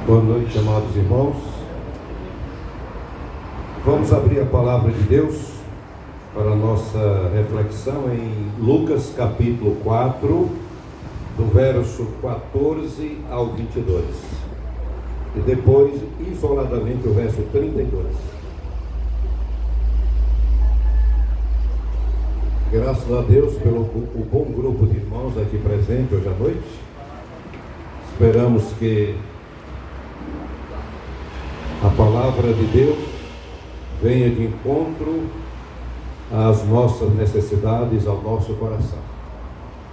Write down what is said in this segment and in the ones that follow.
Boa noite, amados irmãos. Vamos abrir a palavra de Deus para a nossa reflexão em Lucas capítulo 4, do verso 14 ao 22. E depois, isoladamente, o verso 32. Graças a Deus pelo bom grupo de irmãos aqui presente hoje à noite. Esperamos que a palavra de Deus venha de encontro às nossas necessidades, ao nosso coração.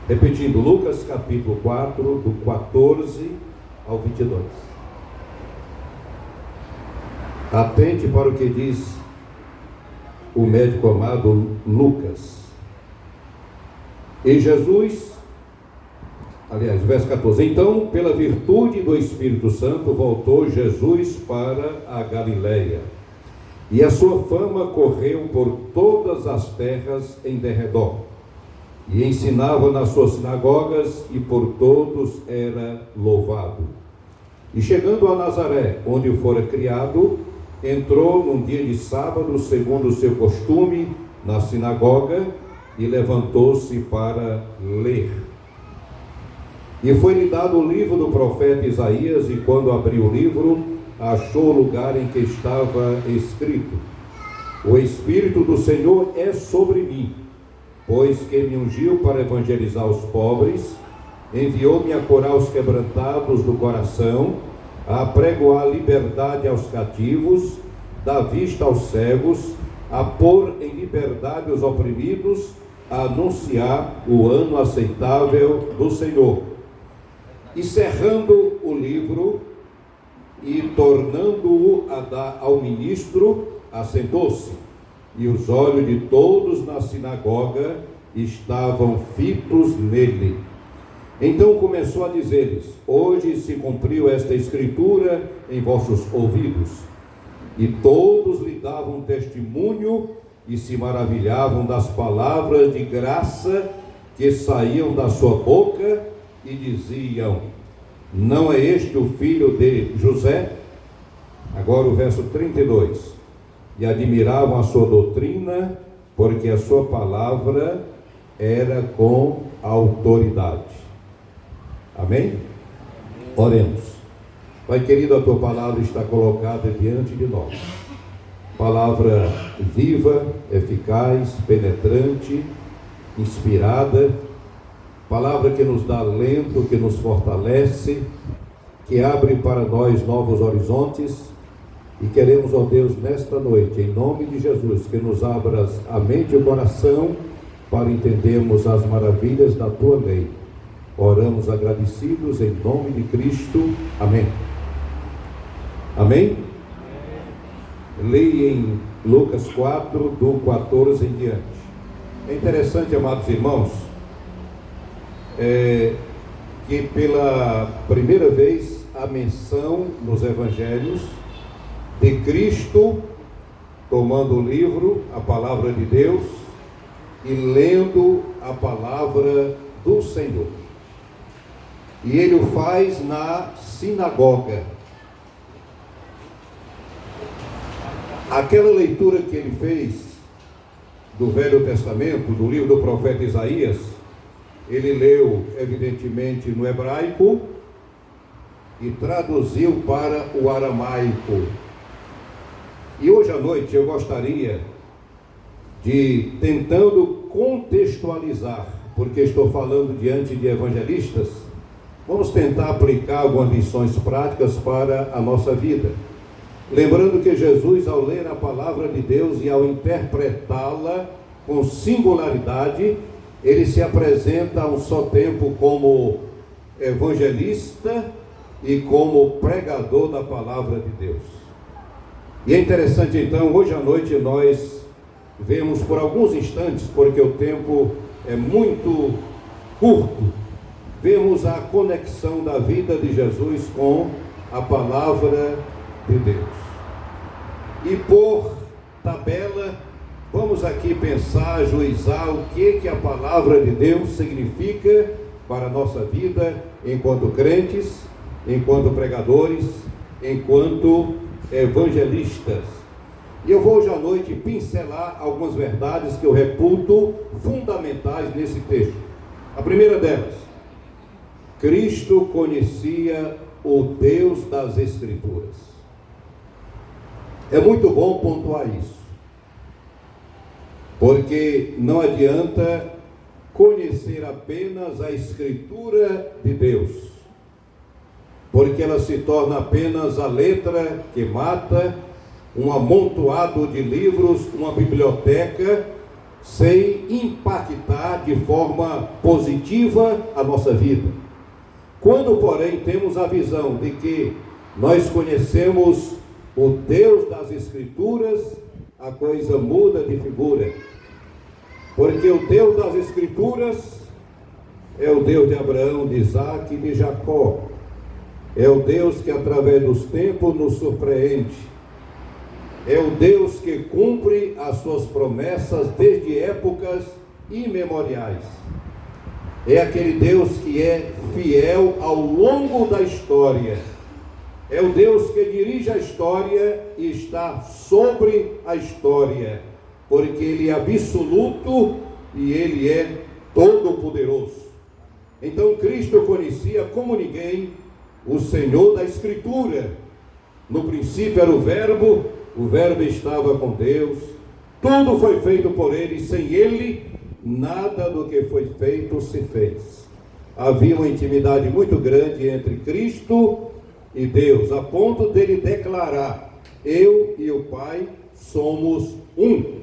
Repetindo, Lucas capítulo 4, do 14 ao 22. Atente para o que diz o médico amado Lucas. E Jesus, verso 14: Então, pela virtude do Espírito Santo, voltou Jesus para a Galileia, e a sua fama correu por todas as terras em derredor, e ensinava nas suas sinagogas, e por todos era louvado. E chegando a Nazaré, onde fora criado, entrou num dia de sábado, segundo o seu costume, na sinagoga, e levantou-se para ler. E foi-lhe dado o livro do profeta Isaías, e quando abriu o livro, achou o lugar em que estava escrito: O Espírito do Senhor é sobre mim, pois que me ungiu para evangelizar os pobres, enviou-me a curar os quebrantados do coração, a apregoar liberdade aos cativos, dar vista aos cegos, a pôr em liberdade os oprimidos, a anunciar o ano aceitável do Senhor. E cerrando o livro e tornando-o a dar ao ministro, assentou-se, e os olhos de todos na sinagoga estavam fitos nele. Então começou a dizer-lhes: Hoje se cumpriu esta escritura em vossos ouvidos. E todos lhe davam testemunho e se maravilhavam das palavras de graça que saíam da sua boca, e diziam: Não é este o filho de José? Agora o verso 32. E admiravam a sua doutrina, porque a sua palavra era com autoridade. Amém? Oremos. Pai querido, a tua palavra está colocada diante de nós. Palavra viva, eficaz, penetrante, inspirada. Palavra que nos dá alento, que nos fortalece, que abre para nós novos horizontes. E queremos, ó Deus, nesta noite, em nome de Jesus, que nos abras a mente e o coração para entendermos as maravilhas da tua lei. Oramos agradecidos em nome de Cristo. Amém. Amém? Leia em Lucas 4, do 14 em diante. É interessante, amados irmãos, que pela primeira vez a menção nos evangelhos de Cristo tomando o livro, a palavra de Deus, e lendo a palavra do Senhor. E ele o faz na sinagoga. Aquela leitura que ele fez do Velho Testamento, do livro do profeta Isaías, ele leu evidentemente no hebraico e traduziu para o aramaico. E hoje à noite eu gostaria de, tentando contextualizar, porque estou falando diante de evangelistas, vamos tentar aplicar algumas lições práticas para a nossa vida. Lembrando que Jesus, ao ler a palavra de Deus e ao interpretá-la com singularidade, ele se apresenta a um só tempo como evangelista e como pregador da palavra de Deus. E é interessante então, hoje à noite nós vemos por alguns instantes, porque o tempo é muito curto, vemos a conexão da vida de Jesus com a palavra de Deus. E por tabela, vamos aqui pensar, juizar o que a palavra de Deus significa para a nossa vida enquanto crentes, enquanto pregadores, enquanto evangelistas. E eu vou hoje à noite pincelar algumas verdades que eu reputo fundamentais nesse texto. A primeira delas: Cristo conhecia o Deus das Escrituras. É muito bom pontuar isso, porque não adianta conhecer apenas a Escritura de Deus, porque ela se torna apenas a letra que mata, um amontoado de livros, uma biblioteca, sem impactar de forma positiva a nossa vida. Quando, porém, temos a visão de que nós conhecemos o Deus das Escrituras, a coisa muda de figura. Porque o Deus das Escrituras é o Deus de Abraão, de Isaac e de Jacó. É o Deus que através dos tempos nos surpreende. É o Deus que cumpre as suas promessas desde épocas imemoriais. É aquele Deus que é fiel ao longo da história. É o Deus que dirige a história e está sobre a história, porque Ele é absoluto e Ele é todo-poderoso. Então Cristo conhecia como ninguém o Senhor da Escritura. No princípio era o Verbo estava com Deus, tudo foi feito por Ele, sem Ele nada do que foi feito se fez. Havia uma intimidade muito grande entre Cristo e Deus, a ponto dele declarar: eu e o Pai somos um.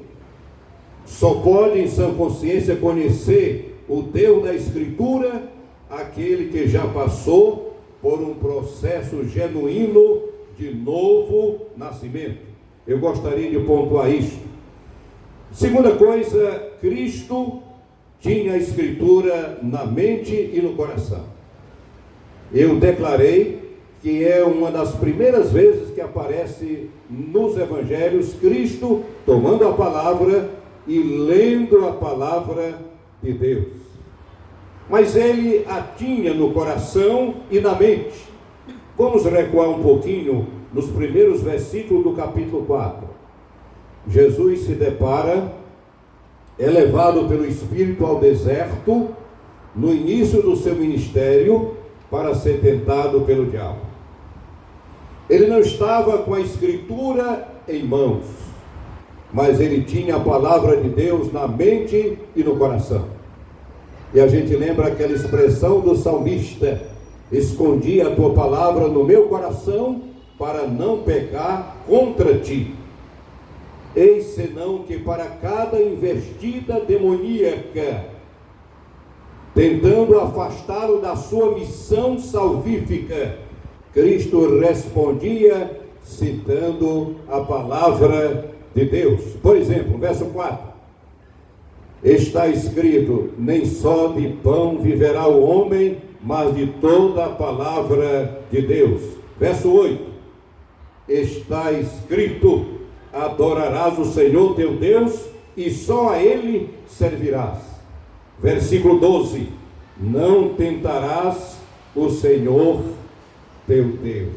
Só pode em sã consciência conhecer o Deus da Escritura aquele que já passou por um processo genuíno de novo nascimento. Eu gostaria de pontuar isso. Segunda coisa, Cristo tinha a Escritura na mente e no coração. Eu declarei que é uma das primeiras vezes que aparece nos Evangelhos Cristo tomando a palavra e lendo a palavra de Deus. Mas ele a tinha no coração e na mente. Vamos recuar um pouquinho nos primeiros versículos do capítulo 4. Jesus se depara, é levado pelo Espírito ao deserto, no início do seu ministério, para ser tentado pelo diabo. Ele não estava com a Escritura em mãos, mas ele tinha a palavra de Deus na mente e no coração. E a gente lembra aquela expressão do salmista: escondi a tua palavra no meu coração para não pecar contra ti. Eis senão que para cada investida demoníaca, tentando afastá-lo da sua missão salvífica, Cristo respondia citando a palavra de Deus. Por exemplo, verso 4: está escrito: nem só de pão viverá o homem, mas de toda a palavra de Deus. Verso 8: está escrito: adorarás o Senhor teu Deus e só a Ele servirás. Versículo 12: não tentarás o Senhor teu Deus.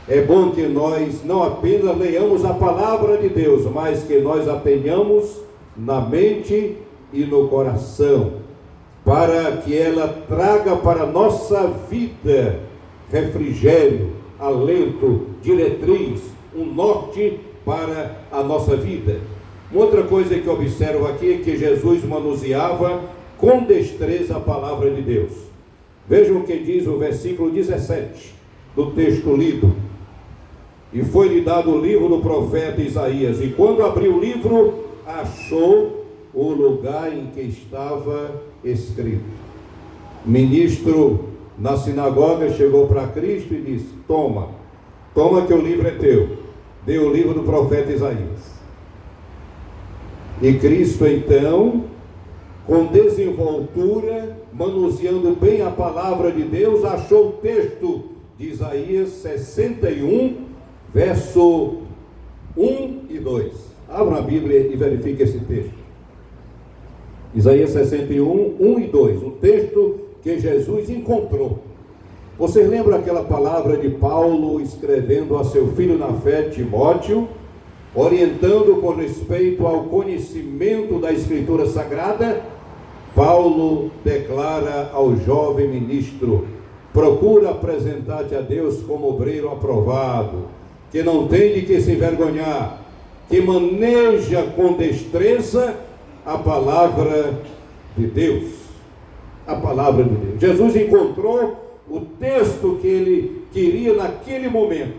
É bom que nós não apenas leiamos a palavra de Deus, mas que nós a tenhamos na mente e no coração, para que ela traga para a nossa vida refrigério, alento, diretriz, um norte para a nossa vida. Uma outra coisa que eu observo aqui é que Jesus manuseava com destreza a palavra de Deus. Vejam o que diz o versículo 17 do texto lido: e foi-lhe dado o livro do profeta Isaías, e quando abriu o livro, achou o lugar em que estava escrito. Ministro na sinagoga chegou para Cristo e disse: toma que o livro é teu. Deu o livro do profeta Isaías. E Cristo então, com desenvoltura, manuseando bem a palavra de Deus, achou o texto de Isaías 61, verso 1 e 2. Abra a Bíblia e verifique esse texto. Isaías 61, 1 e 2. Um texto que Jesus encontrou. Você lembra aquela palavra de Paulo escrevendo a seu filho na fé, Timóteo, orientando com respeito ao conhecimento da Escritura Sagrada? Paulo declara ao jovem ministro: procura apresentar-te a Deus como obreiro aprovado, que não tem de que se envergonhar, que maneja com destreza a palavra de Deus. A palavra de Deus. Jesus encontrou o texto que ele queria naquele momento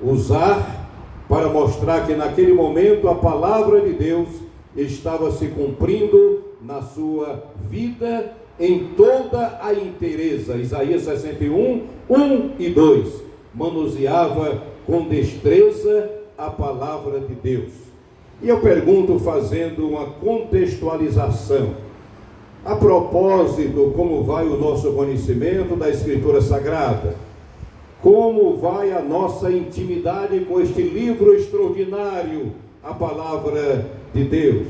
usar para mostrar que naquele momento a palavra de Deus estava se cumprindo na sua vida em toda a inteireza. Isaías 61, 1 e 2, manuseava com destreza a palavra de Deus. E eu pergunto, fazendo uma contextualização, a propósito, como vai o nosso conhecimento da Escritura Sagrada? Como vai a nossa intimidade com este livro extraordinário, a palavra de Deus?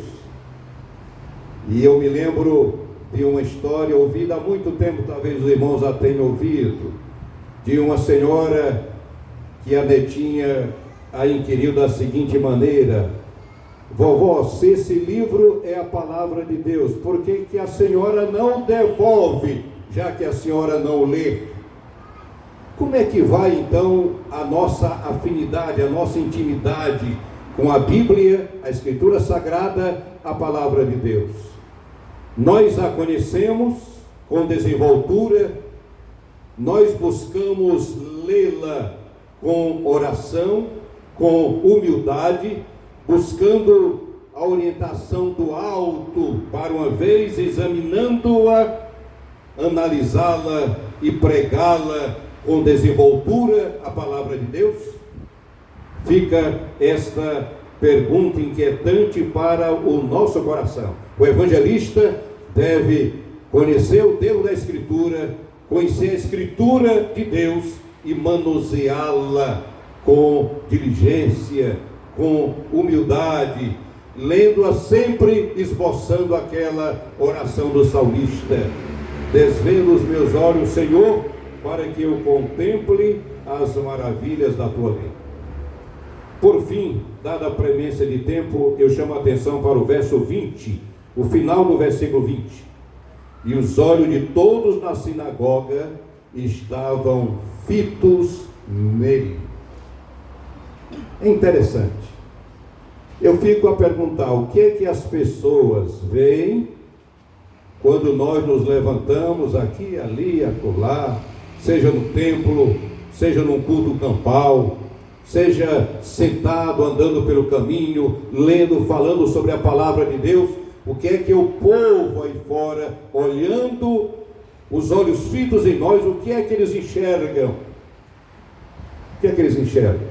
E eu me lembro de uma história ouvida há muito tempo, talvez os irmãos a tenham ouvido, de uma senhora que a netinha a inquiriu da seguinte maneira: vovó, se esse livro é a palavra de Deus, por que que a senhora não devolve, já que a senhora não lê? Como é que vai então a nossa afinidade, a nossa intimidade com a Bíblia, a Escritura Sagrada, a palavra de Deus? Nós a conhecemos com desenvoltura, nós buscamos lê-la com oração, com humildade, buscando a orientação do alto, para uma vez examinando-a, analisá-la e pregá-la com desenvoltura, a palavra de Deus? Fica esta pergunta inquietante para o nosso coração. O evangelista deve conhecer o Deus da Escritura, conhecer a Escritura de Deus e manuseá-la com diligência, com humildade, lendo-a sempre esboçando aquela oração do salmista: desvenda os meus olhos, Senhor, para que eu contemple as maravilhas da tua lei. Por fim, dada a premência de tempo, eu chamo a atenção para o verso 20, o final do versículo 20. E os olhos de todos na sinagoga estavam fitos nele. É interessante. Eu fico a perguntar, o que é que as pessoas veem quando nós nos levantamos aqui, ali, acolá, seja no templo, seja num culto campal, seja sentado, andando pelo caminho, lendo, falando sobre a palavra de Deus? O que é que o povo aí fora, olhando, os olhos fitos em nós, o que é que eles enxergam? O que é que eles enxergam?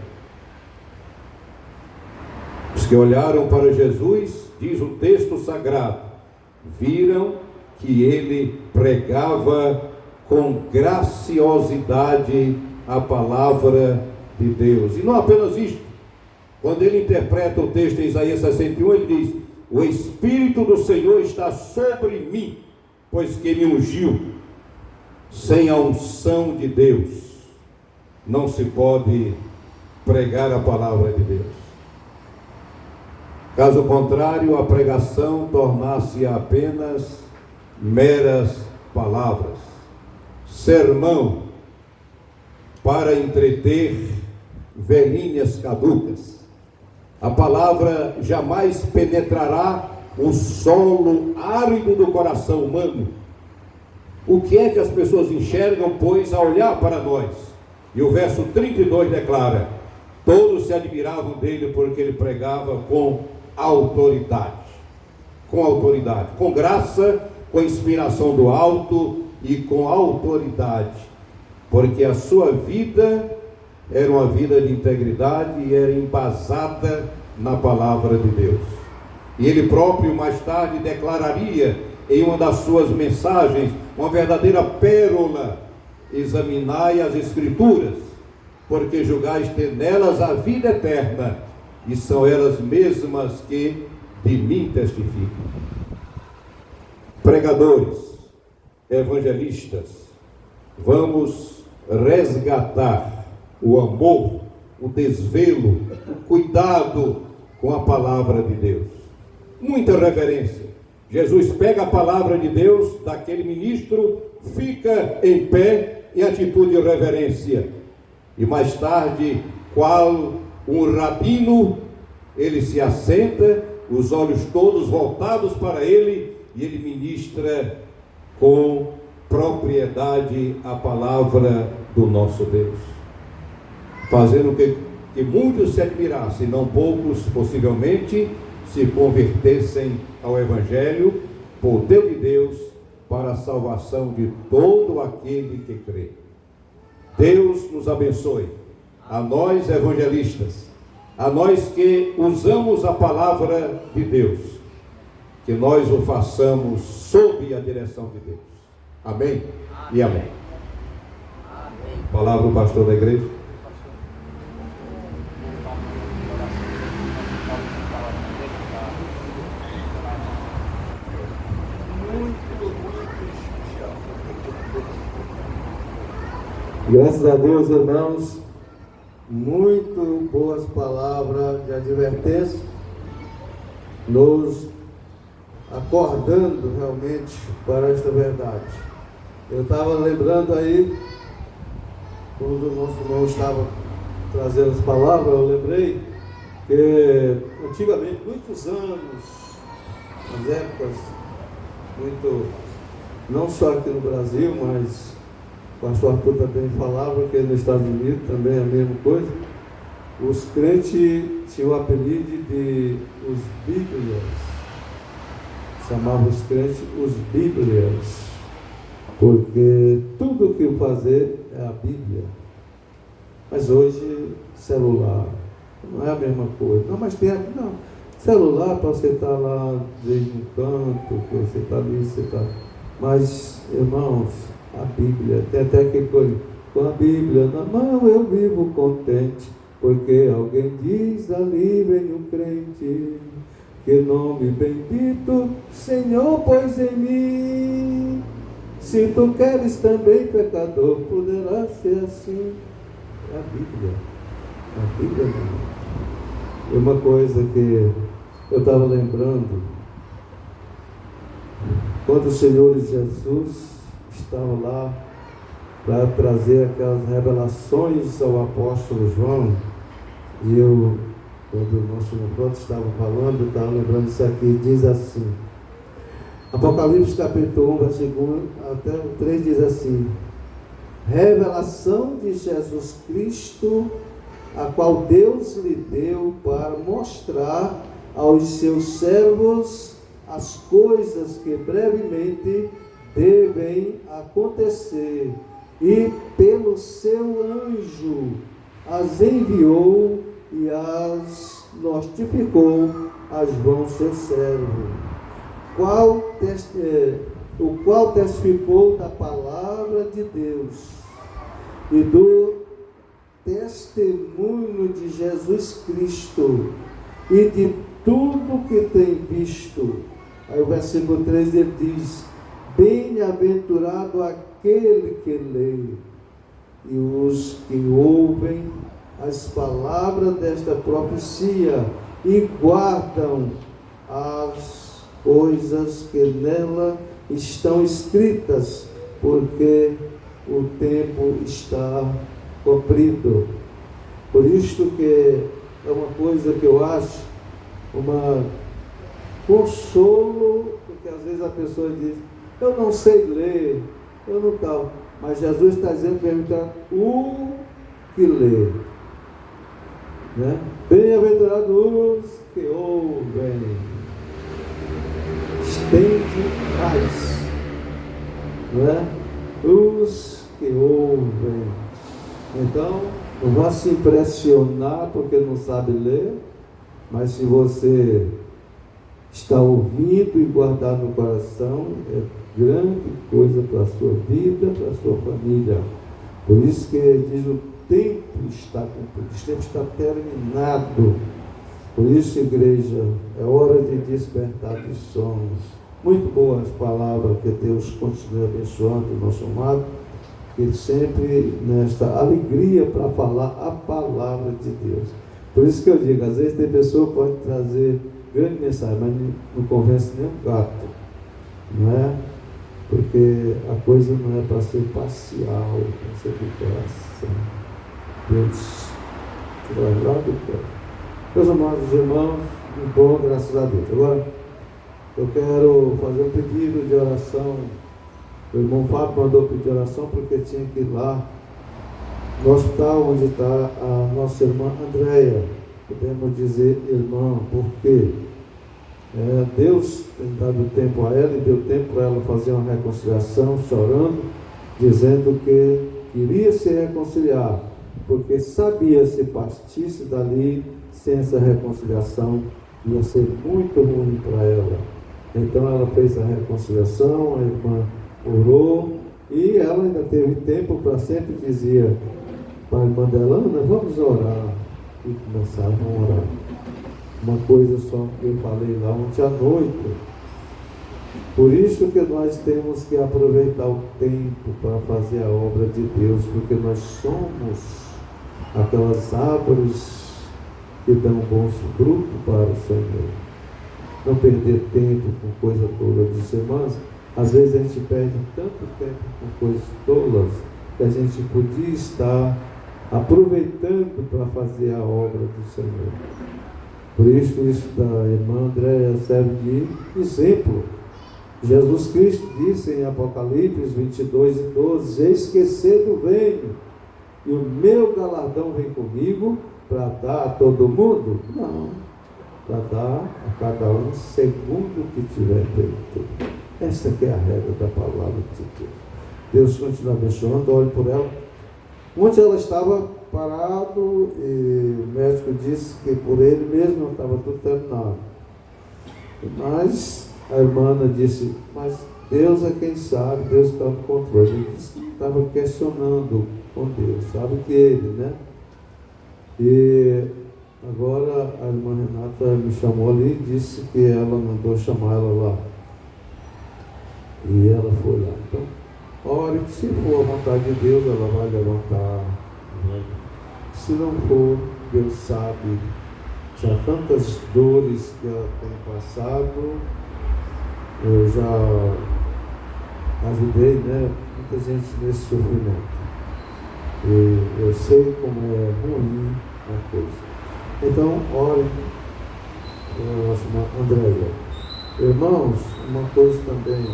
Os que olharam para Jesus, diz o texto sagrado, viram que ele pregava com graciosidade a palavra de Deus. E não apenas isto. Quando ele interpreta o texto em Isaías 61, ele diz: o Espírito do Senhor está sobre mim, pois que me ungiu. Sem a unção de Deus não se pode pregar a palavra de Deus. Caso contrário, a pregação tornar-se apenas meras palavras, sermão para entreter velhinhas caducas. A palavra jamais penetrará o solo árido do coração humano. O que é que as pessoas enxergam, pois, ao olhar para nós? E o verso 32 declara: todos se admiravam dele porque ele pregava com autoridade, com graça, com inspiração do alto e com autoridade, porque a sua vida era uma vida de integridade e era embasada na palavra de Deus. E ele próprio mais tarde declararia em uma das suas mensagens, uma verdadeira pérola: examinai as Escrituras, porque julgais ter nelas a vida eterna, e são elas mesmas que de mim testificam. Pregadores, evangelistas, vamos resgatar o amor, o desvelo, o cuidado com a palavra de Deus. Muita reverência. Jesus pega a palavra de Deus daquele ministro, fica em pé em atitude de reverência. E mais tarde, qual um rabino, ele se assenta, os olhos todos voltados para ele, e ele ministra com propriedade a palavra do nosso Deus, fazendo que muitos se admirassem, não poucos possivelmente se convertessem ao Evangelho, poder de Deus para a salvação de todo aquele que crê. Deus nos abençoe, a nós evangelistas, a nós que usamos a palavra de Deus, que nós o façamos sob a direção de Deus. Amém? E amém. Palavra do pastor da igreja. Graças a Deus, irmãos, muito boas palavras de advertência, nos acordando realmente para esta verdade. Eu estava lembrando aí, quando o nosso irmão estava trazendo as palavras, eu lembrei que antigamente, muitos anos, nas épocas, não só aqui no Brasil, mas o pastor Arthur também falava que nos Estados Unidos também é a mesma coisa. Os crentes tinham o apelido de os Bíblias. Chamavam os crentes os Bíblias, porque tudo o que fazer é a Bíblia. Mas hoje, celular, não é a mesma coisa. Não, mas tem, não. Celular para você estar lá desde um canto, que você está ali, você está. Mas, irmãos, a Bíblia, tem até aquele coisa, com a Bíblia na mão eu vivo contente, porque alguém diz ali vem um crente, que nome bendito Senhor pôs em mim. Se tu queres também, pecador, poderá ser assim. É a Bíblia. A Bíblia não. E uma coisa que eu estava lembrando, quando o Senhor Jesus estava lá para trazer aquelas revelações ao apóstolo João, e eu, quando o nosso irmão estava falando, eu estava lembrando isso aqui, diz assim, Apocalipse capítulo 1, versículo 1 até o 3 diz assim: revelação de Jesus Cristo, a qual Deus lhe deu para mostrar aos seus servos as coisas que brevemente devem acontecer, e pelo seu anjo as enviou e as notificou a João seu servo, o qual testificou da palavra de Deus e do testemunho de Jesus Cristo e de tudo que tem visto. Aí o versículo 3 ele diz: bem-aventurado aquele que lê e os que ouvem as palavras desta profecia e guardam as coisas que nela estão escritas, porque o tempo está cumprido. Por isto que é uma coisa que eu acho uma consolo, porque às vezes a pessoa diz: eu não sei ler, eu não tal. Mas Jesus está dizendo perguntando o que lê, né? Bem-aventurados os que ouvem, estende mais, né? Os que ouvem. Então, não vá se impressionar porque não sabe ler, mas se você está ouvindo e guardar no coração, é grande coisa para a sua vida, para a sua família. Por isso que diz: o tempo está cumprido, o tempo está terminado. Por isso, igreja, é hora de despertar dos sonhos. Muito boas palavras, que Deus continue abençoando o nosso amado. e sempre nesta alegria para falar a palavra de Deus. Por isso que eu digo, às vezes tem pessoa que pode trazer grande mensagem, mas não convence nem um gato, não é? Porque a coisa não é para ser parcial, é para ser do coração. Deus te vai lá do coração. Meus amados irmãos, bom, graças a Deus. Agora, eu quero fazer um pedido de oração. O irmão Fábio mandou pedir oração porque tinha que ir lá no hospital onde está a nossa irmã Andréia. Podemos dizer irmã, porque Deus tem dado tempo a ela e deu tempo para ela fazer uma reconciliação, chorando, dizendo que queria se reconciliar, porque sabia se partisse dali sem essa reconciliação ia ser muito ruim para ela. Então ela fez a reconciliação, a irmã orou e ela ainda teve tempo para sempre dizia para a irmã dela, Ana, vamos orar. E começaram a orar. Uma coisa só que eu falei lá ontem à noite. Por isso que nós temos que aproveitar o tempo para fazer a obra de Deus, porque nós somos aquelas árvores que dão bons frutos para o Senhor. Não perder tempo com coisa tola de semanas. Às vezes a gente perde tanto tempo com coisas tolas que a gente podia estar aproveitando para fazer a obra do Senhor. Por isso da irmã Andréia serve de exemplo. Jesus Cristo disse em Apocalipse 22:12, eis que cedo venho, e o meu galardão vem comigo para dar a todo mundo? Não, para dar a cada um segundo o que tiver feito. Essa que é a regra da palavra de Deus. Deus continua abençoando, olhe por ela. Ontem ela estava parado e o médico disse que por ele mesmo estava tudo terminado. Mas a irmã disse, mas Deus é quem sabe, Deus está no controle. Ele disse que estava questionando com Deus, sabe que ele, né? E agora a irmã Renata me chamou ali e disse que ela mandou chamar ela lá. E ela foi lá. Então, ore que se for a vontade de Deus, ela vai levantar. Se não for, Deus sabe. Já tantas dores que ela tem passado, eu já ajudei, né, muita gente nesse sofrimento. E eu sei como é ruim a coisa. Então, ore pela nossa irmã Andréia. Irmãos, uma coisa também,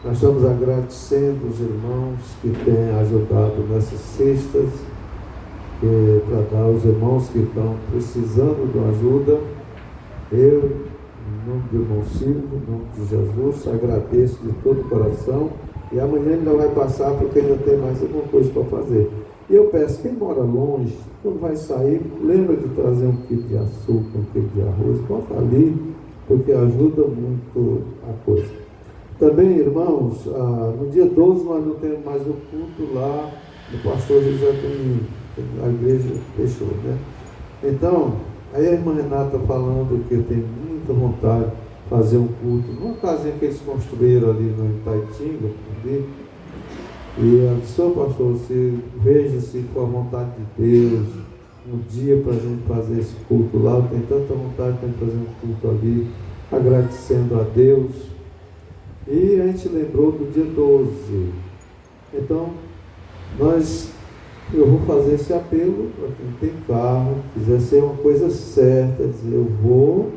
nós estamos agradecendo os irmãos que têm ajudado nessas cestas, para dar aos irmãos que estão precisando de ajuda. Eu, em nome do irmão Silvio, em nome de Jesus, agradeço de todo o coração. E amanhã ainda vai passar porque ainda tem mais alguma coisa para fazer. E eu peço, quem mora longe, quando vai sair, lembra de trazer um quilo de açúcar, um quilo de arroz, bota ali, porque ajuda muito a coisa. Também, irmãos, no dia 12 nós não temos mais o culto lá do pastor José Domingo, a igreja fechou, né? Então, aí a irmã Renata falando que tem muita vontade de fazer um culto, numa casinha que eles construíram ali no Itaitinga, ali, e ela disse, pastor, você veja se com a vontade de Deus, um dia para a gente fazer esse culto lá, eu tenho tanta vontade de fazer um culto ali, agradecendo a Deus. E a gente lembrou do dia 12. Então, eu vou fazer esse apelo para quem tem carro, quiser ser uma coisa certa, dizer, eu vou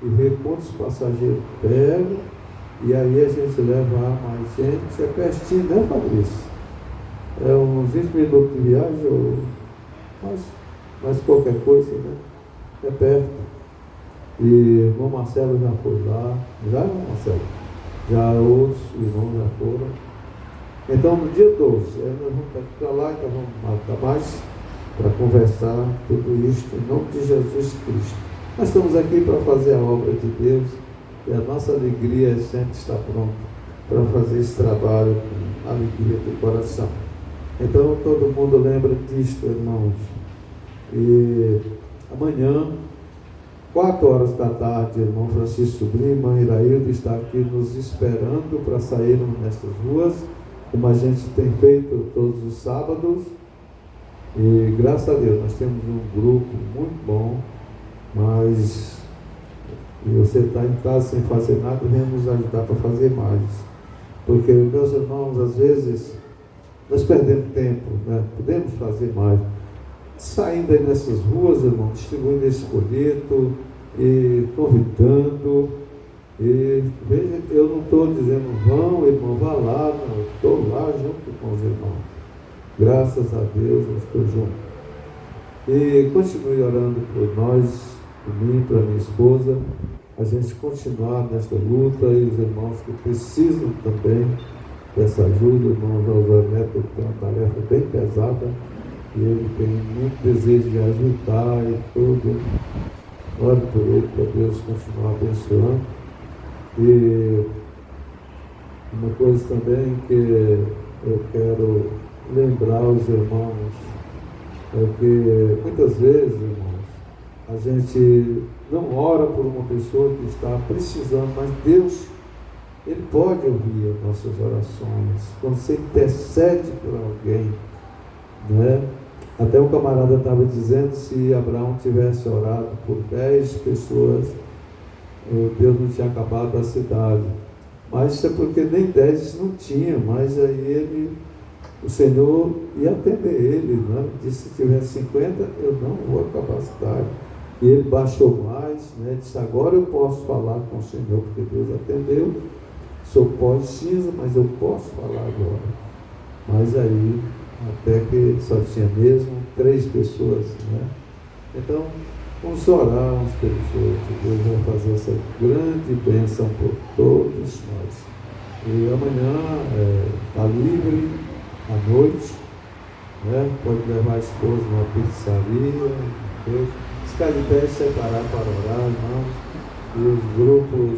e ver quantos passageiros pego, e aí a gente leva mais gente, é pertinho, né, Fabrício? É uns 20 minutos de viagem, ou mais qualquer coisa, né? É perto. E o irmão Marcelo já foi lá, irmão Marcelo? Já outros irmãos já foram. Então, no dia 12, nós vamos estar para lá, então vamos marcar mais para conversar tudo isso em nome de Jesus Cristo. Nós estamos aqui para fazer a obra de Deus e a nossa alegria é sempre estar pronto para fazer esse trabalho com alegria do coração. Então, todo mundo lembra disto, irmãos. E amanhã, 4 horas da tarde, irmão Francisco Sobrinho, irmã Iraildo está aqui nos esperando para sairmos nestas ruas como a gente tem feito todos os sábados. E graças a Deus nós temos um grupo muito bom, mas você está em casa sem fazer nada, vem nos ajudar para fazer mais. Porque, meus irmãos, às vezes nós perdemos tempo, né? Podemos fazer mais. Saindo aí nessas ruas, irmão, distribuindo esse folheto e convidando. E veja, eu não estou dizendo, vão, irmão, vá lá, não, estou lá junto com os irmãos. Graças a Deus, eu estou junto. E continue orando por nós, por mim, para minha esposa, a gente continuar nesta luta, e os irmãos que precisam também dessa ajuda. O irmão José Neto tem uma tarefa bem pesada, e ele tem muito desejo de ajudar e tudo. Ore por ele, para Deus continuar abençoando. E uma coisa também que eu quero lembrar os irmãos é que muitas vezes, irmãos, a gente não ora por uma pessoa que está precisando, mas Deus, Ele pode ouvir as nossas orações. Quando você intercede por alguém, né? Até o camarada estava dizendo, se Abraão tivesse orado por 10 pessoas, Deus não tinha acabado a cidade. Mas isso é porque nem 10 não tinha, mas aí o Senhor ia atender ele, né? Disse, se tivesse 50, eu não vou acabar a cidade. E ele baixou mais, né? Disse, agora eu posso falar com o Senhor, porque Deus atendeu. Sou pó de cinza, mas eu posso falar agora. Mas aí, até que só tinha mesmo 3 pessoas, né? Então, vamos orar uns pelos outros. Deus vai fazer essa grande bênção por todos nós. E amanhã está livre, à noite, né? Pode levar a esposa numa pizzaria. Ficar de pé e separar para orar, irmãos. E os grupos